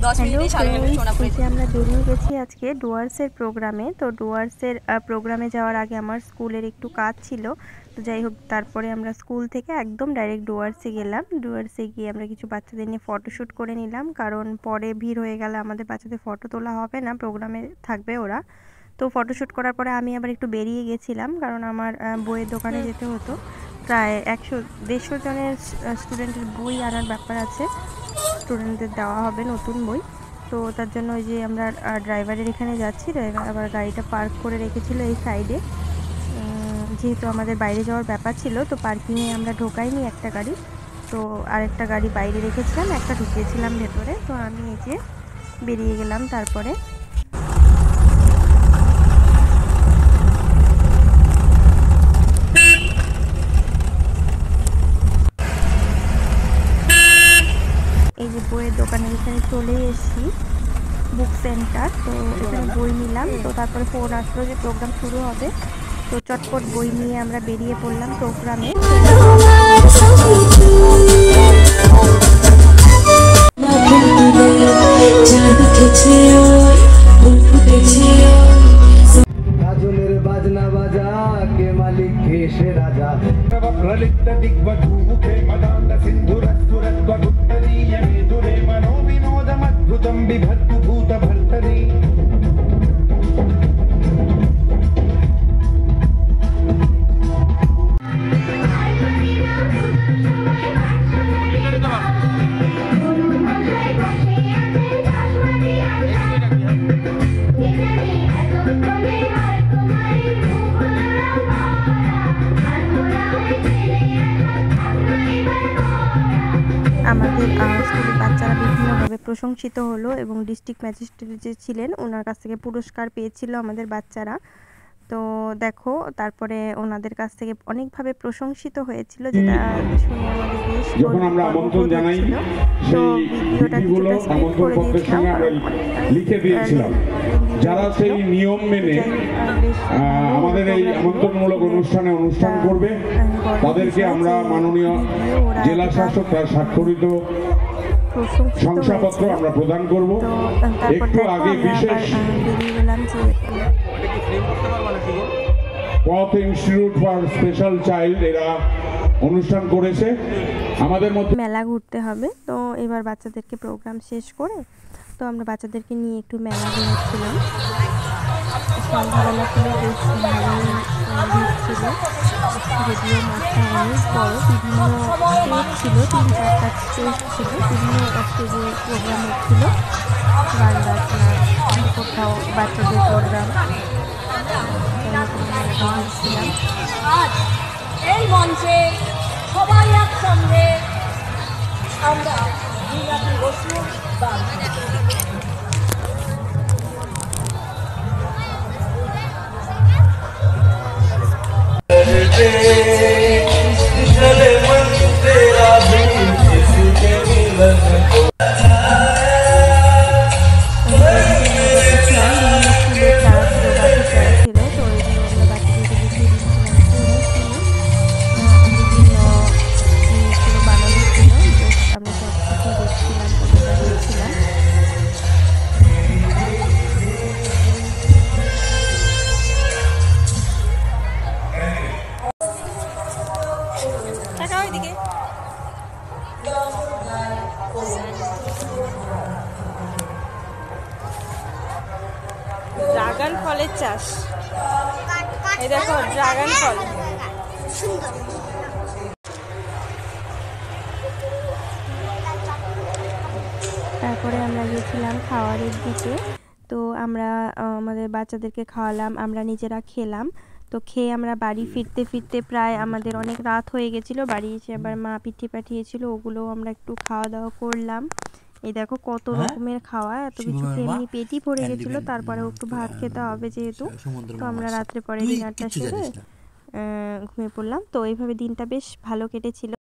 Hello friends, এই যে আমরা বেরিয়ে গেছি আজকে ডুয়ার্সের প্রোগ্রামে। তো ডুয়ার্সের প্রোগ্রামে যাওয়ার আগে আমার স্কুলের একটু কাজ ছিল। তো যাই হোক, তারপরে আমরা স্কুল থেকে একদম ডাইরেক্ট ডুয়ার্সে গেলাম। ডুয়ার্সে গিয়ে আমরা কিছু বাচ্চাদের নিয়ে ফটোশ্যুট করে নিলাম, কারণ পরে ভিড় হয়ে গেলে আমাদের বাচ্চাদের ফটো তোলা হবে না, প্রোগ্রামে থাকবে ওরা। তো ফটোশ্যুট করার পরে আমি আবার একটু বেরিয়ে গেছিলাম, কারণ আমার বইয়ের দোকানে যেতে হতো। প্রায় 100-150 জনের স্টুডেন্টের বই আনার ব্যাপার আছে, স্টুডেন্টদের দেওয়া হবে নতুন বই। তো তার জন্য ওই যে আমরা ড্রাইভারের এখানে যাচ্ছি, ড্রাইভার আবার গাড়িটা পার্ক করে রেখেছিল এই সাইডে। যেহেতু আমাদের বাইরে যাওয়ার ব্যাপার ছিল, তো পার্কিংয়ে আমরা ঢোকাইনি একটা গাড়ি, তো আরেকটা গাড়ি বাইরে রেখেছিলাম, একটা ঢুকিয়েছিলাম ভেতরে। তো আমি এই যে বেরিয়ে গেলাম। তারপরে এই যে বইয়ের দোকানের এখানে চলে এসেছি, বুক সেন্টার। তো এখানে বই নিলাম। তো তারপরে ফোন আসলো যে প্রোগ্রাম শুরু হবে, তো চটপট বই নিয়ে আমরা বেরিয়ে পড়লাম প্রোগ্রামে। আমাদের স্কুলের বাচ্চারা বিভিন্নভাবে প্রশংসিত হলো, এবং ডিস্ট্রিক্ট ম্যাজিস্ট্রেট যে ছিলেন ওনার কাছ থেকে পুরস্কার পেয়েছিল আমাদের বাচ্চারা। তো দেখো, তারপরে ওনাদের কাছ থেকে অনেকভাবে প্রশংসিত হয়েছিল, যেটা শুনে আমাদের বেশ গর্ববোধ হচ্ছিল। তো ভিডিওটা কিছুটা স্কিপ করে দিয়েছিলাম, যারা সেই নিয়ম মেনে আমাদের এই আমন্ত্রণমূলক অনুষ্ঠান করবে, তাদেরকে আমরা মাননীয় জেলা শাসক তার স্বাক্ষরিত শংসাপত্র আমরা প্রদান করব। একটু আগে বিশেষ পথ ইনস্টিটিউট ফর স্পেশাল চাইল্ড এরা অনুষ্ঠান করেছে আমাদের মধ্যে। মেলা ঘুরতে হবে, তো এবার বাচ্চাদেরকে প্রোগ্রাম শেষ করে তো আমরা বাচ্চাদেরকে নিয়ে একটু মেলা ঘুরছিলাম। সন্ধ্যাবেলা ছিল, বেশ ভালোই ভিড় ছিল, যদিও মাঠটা অনেক বড়। বিভিন্ন স্টেজ ছিল, 3-4টা স্টেজ ছিল, বিভিন্ন স্টেজে প্রোগ্রাম হচ্ছিল, গান বাজনা, কোথাও বাচ্চাদের প্রোগ্রাম। এই মঞ্চে সবাই একসঙ্গে আমরা বসু ড্রাগন ফলের চাষ। এই দেখো ড্রাগন ফল। তারপরে আমরা গেছিলাম খাওয়ারের দিকে। তো আমরা আমাদের বাচ্চাদেরকে খাওয়ালাম, আমরা নিজেরা খেলাম। তো খেয়ে আমরা বাড়ি ফিরতে ফিরতে প্রায় আমাদের অনেক রাত হয়ে গেছিলো। বাড়ি এসে আবার মা পিঠে পাঠিয়েছিল, ওগুলো আমরা একটু খাওয়া দাওয়া করলাম। এই দেখো কত রকমের খাওয়া, এত কিছু খেয়ে এমনি পেটই ভরে গেছিলো, তারপরেও একটু ভাত খেতে হবে যেহেতু। তো আমরা রাত্রে পরে ডিনারটা সেরে ঘুমিয়ে পড়লাম। তো এইভাবে দিনটা বেশ ভালো কেটেছিল।